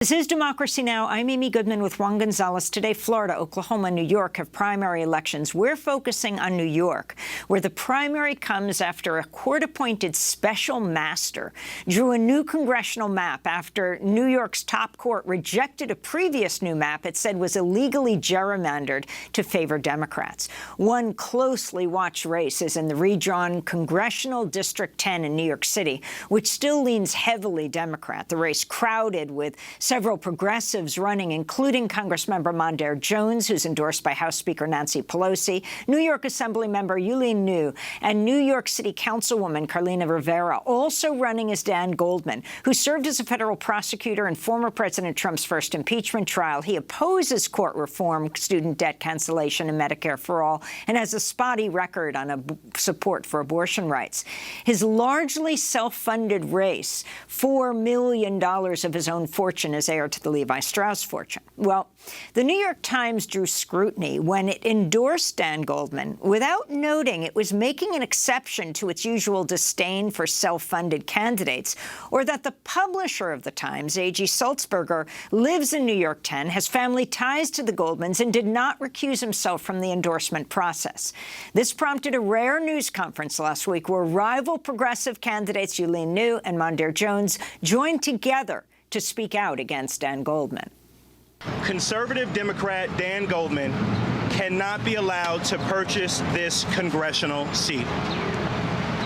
This is Democracy Now! I'm Amy Goodman with Juan Gonzalez. Today, Florida, Oklahoma, and New York have primary elections. We're focusing on New York, where the primary comes after a court-appointed special master drew a new congressional map after New York's top court rejected a previous new map it said was illegally gerrymandered to favor Democrats. One closely watched race is in the redrawn Congressional District 10 in New York City, which still leans heavily Democrat. The race crowded with several progressives running, including Congressmember Mondaire Jones, who's endorsed by House Speaker Nancy Pelosi, New York Assemblymember Yuh-Line Niou, and New York City Councilwoman Carlina Rivera. Also running is Dan Goldman, who served as a federal prosecutor in former President Trump's first impeachment trial. He opposes court reform, student debt cancellation, and Medicare for all, and has a spotty record on support for abortion rights. His largely self-funded race, $4 million of his own fortune, as heir to the Levi Strauss fortune. Well, the New York Times drew scrutiny when it endorsed Dan Goldman without noting it was making an exception to its usual disdain for self-funded candidates, or that the publisher of the Times, A.G. Sulzberger, lives in New York 10, has family ties to the Goldmans, and did not recuse himself from the endorsement process. This prompted a rare news conference last week where rival progressive candidates Yuh-Line Niou and Mondaire Jones joined together to speak out against Dan Goldman. Conservative Democrat Dan Goldman cannot be allowed to purchase this congressional seat.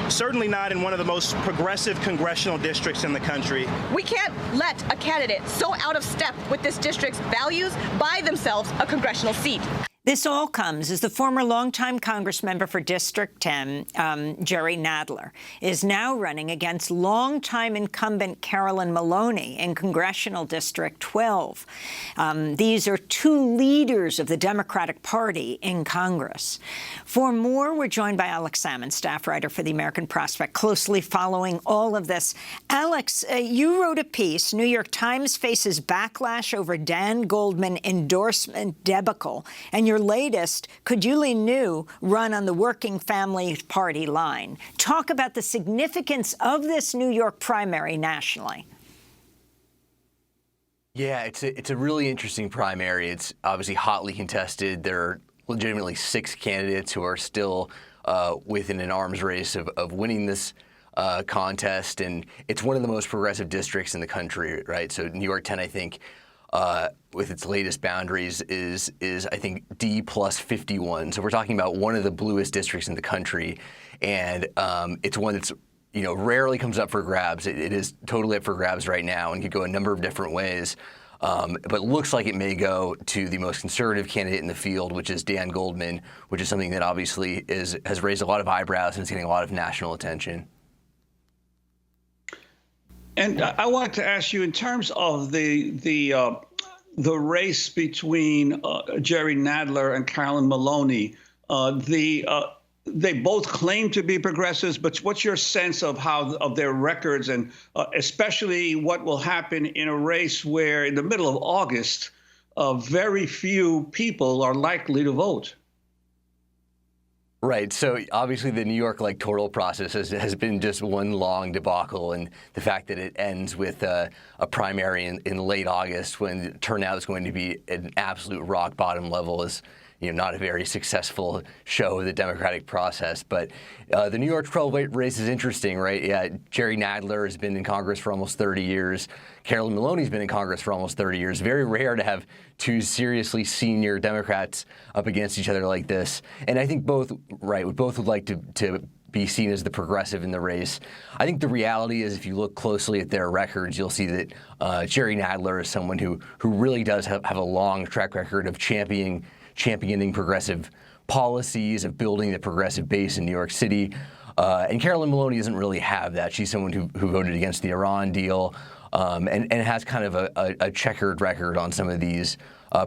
Certainly not in one of the most progressive congressional districts in the country. We can't let a candidate so out of step with this district's values buy themselves a congressional seat. This all comes as the former longtime Congressmember for District 10, Jerry Nadler, is now running against longtime incumbent Carolyn Maloney in Congressional District 12. These are two leaders of the Democratic Party in Congress. For more, we're joined by Alex Sammon, staff writer for the American Prospect, closely following all of this. Alex, you wrote a piece, New York Times faces backlash over Dan Goldman endorsement debacle, and your latest, could Yuh-Line Niou run on the Working Family Party line? Talk about the significance of this New York primary nationally. Yeah, it's a really interesting primary. It's obviously hotly contested. There are legitimately 6 candidates who are still within an arms race of winning this contest, and it's one of the most progressive districts in the country, right? So New York 10, I think, with its latest boundaries is I think D plus 51. So we're talking about one of the bluest districts in the country, and it's one that's rarely comes up for grabs. It is totally up for grabs right now and could go a number of different ways. But it looks like it may go to the most conservative candidate in the field, which is Dan Goldman, which is something that obviously has raised a lot of eyebrows and is getting a lot of national attention. And I wanted to ask you, in terms of the race between Jerry Nadler and Carolyn Maloney, they both claim to be progressives, but what's your sense of their records, and especially what will happen in a race where, in the middle of August, very few people are likely to vote? Right. So obviously the New York electoral process has been just one long debacle, and the fact that it ends with a primary in late August when turnout is going to be an absolute rock bottom level is not a very successful show of the democratic process. But the New York 12 race is interesting, right? Yeah, Jerry Nadler has been in Congress for almost 30 years. Carolyn Maloney's been in Congress for almost 30 years. Very rare to have two seriously senior Democrats up against each other like this. And I think both would like to be seen as the progressive in the race. I think the reality is, if you look closely at their records, you'll see that Jerry Nadler is someone who really does have a long track record of championing progressive policies, of building the progressive base in New York City. And Carolyn Maloney doesn't really have that. She's someone who voted against the Iran deal and has kind of a checkered record on some of these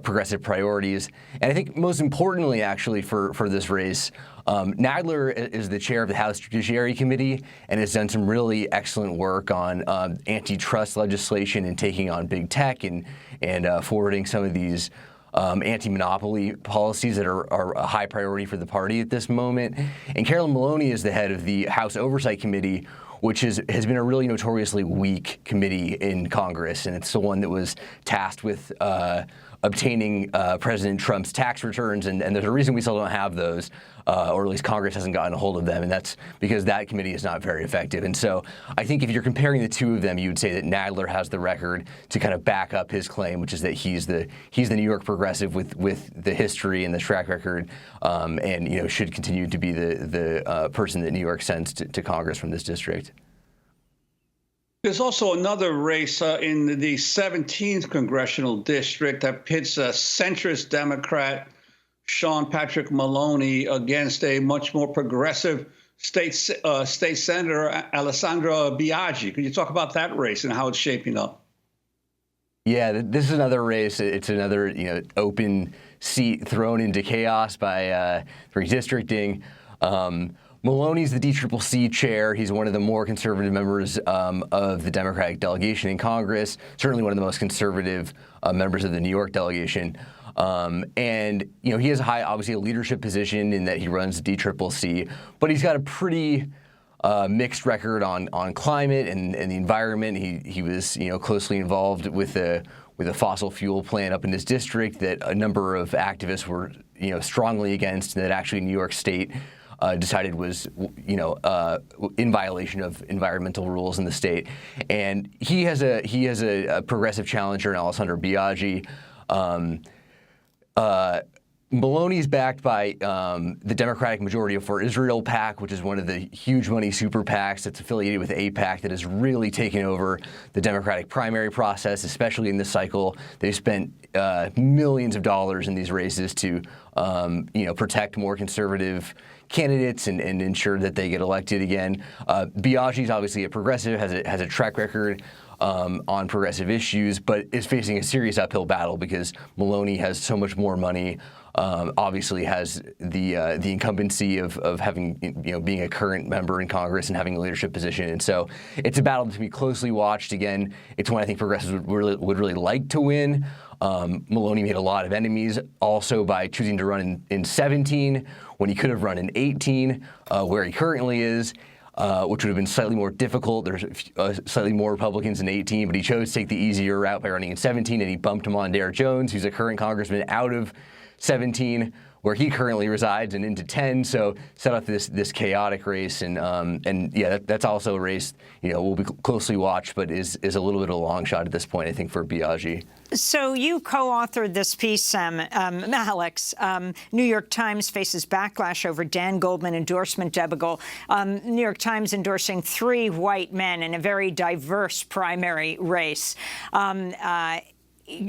progressive priorities. And I think most importantly, actually, for this race, Nadler is the chair of the House Judiciary Committee and has done some really excellent work on antitrust legislation and taking on big tech and forwarding some of these anti-monopoly policies that are a high priority for the party at this moment. And Carolyn Maloney is the head of the House Oversight Committee, which has been a really notoriously weak committee in Congress, and it's the one that was tasked with obtaining President Trump's tax returns, and there's a reason we still don't have those, or at least Congress hasn't gotten a hold of them, and that's because that committee is not very effective. And so I think if you're comparing the two of them, you would say that Nadler has the record to kind of back up his claim, which is that he's the New York progressive with the history and the track record, and should continue to be the person that New York sends to Congress from this district. There's also another race in the 17th Congressional District that pits a centrist Democrat, Sean Patrick Maloney, against a much more progressive state senator, Alessandra Biaggi. Could you talk about that race and how it's shaping up? Yeah, this is another race. It's another open seat thrown into chaos by redistricting. Maloney's the DCCC chair. He's one of the more conservative members of the Democratic delegation in Congress, certainly one of the most conservative members of the New York delegation. And he has obviously a leadership position in that he runs the DCCC, but he's got a pretty mixed record on climate and the environment. He was closely involved with a fossil fuel plant up in his district that a number of activists were strongly against, and that actually New York State decided was, in violation of environmental rules in the state. And he has a progressive challenger in Alessandra Biaggi. Maloney's backed by the Democratic Majority for Israel PAC, which is one of the huge money super PACs that's affiliated with AIPAC that has really taken over the Democratic primary process, especially in this cycle. They've spent millions of dollars in these races to, protect more conservative candidates and ensure that they get elected again. Biaggi's obviously a progressive, has a track record on progressive issues, but is facing a serious uphill battle because Maloney has so much more money. Obviously has the incumbency of having being a current member in Congress and having a leadership position, and so it's a battle to be closely watched. Again, it's one I think progressives would really like to win. Maloney made a lot of enemies also by choosing to run in 17 when he could have run in 18, where he currently is. Which would have been slightly more difficult. There's slightly more Republicans in 18, but he chose to take the easier route by running in 17, and he bumped Mondaire Jones, who's a current congressman, out of 17, where he currently resides, and into 10. So set up this chaotic race, and yeah, that's also a race will be closely watched, but is a little bit of a long shot at this point, I think, for Biaggi. So you co-authored this piece, Alex. New York Times faces backlash over Dan Goldman endorsement debacle. New York Times endorsing 3 white men in a very diverse primary race.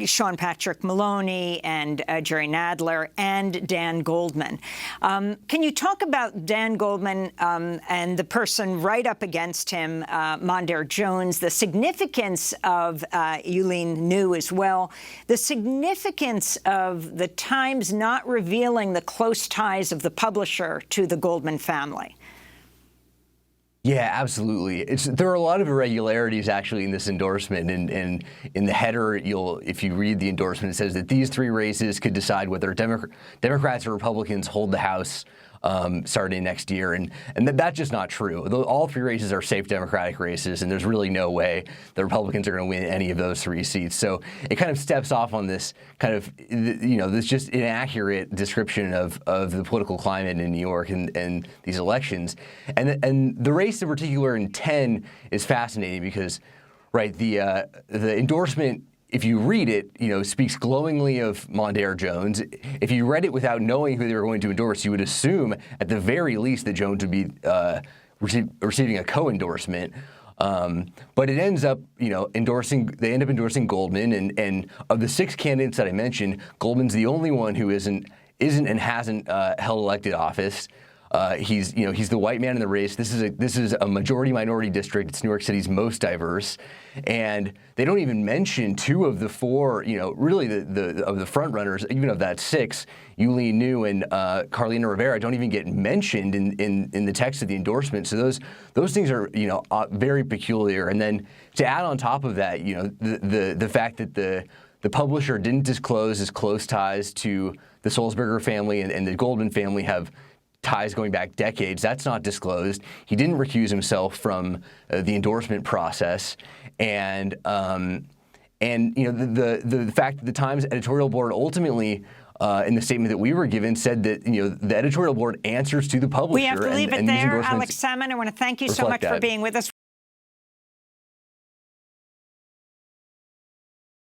Sean Patrick Maloney and Jerry Nadler and Dan Goldman. Can you talk about Dan Goldman and the person right up against him, Mondaire Jones, the significance of Yuh-Line Niou as well, the significance of the Times not revealing the close ties of the publisher to the Goldman family? Yeah, absolutely. There are a lot of irregularities actually in this endorsement, and in the header, if you read the endorsement, it says that these 3 races could decide whether Democrats or Republicans hold the House starting next year, and that's just not true. All 3 races are safe Democratic races, and there's really no way the Republicans are going to win any of those 3 seats. So it kind of steps off on this kind of this just inaccurate description of the political climate in New York and these elections, and the race in particular in 10 is fascinating because, right, the endorsement, if you read it, speaks glowingly of Mondaire Jones. If you read it without knowing who they were going to endorse, you would assume, at the very least, that Jones would be receiving a co-endorsement. But it ends up, endorsing Goldman, and of the 6 candidates that I mentioned, Goldman's the only one who isn't and hasn't held elected office. He's the white man in the race. This is a majority-minority district. It's New York City's most diverse, and they don't even mention 2 of the 4. Really of the front runners, even of that 6, Yuh-Line Niou and Carlina Rivera don't even get mentioned in the text of the endorsement. So those things are very peculiar. And then to add on top of that, the fact that the publisher didn't disclose his close ties to the Sulzberger family and the Goldman family have ties going back decades. That's not disclosed. He didn't recuse himself from the endorsement process, and the fact that the Times editorial board ultimately, in the statement that we were given, said that the editorial board answers to the publisher. We have to leave it and there. Alex Sammon, I want to thank you so much for being with us.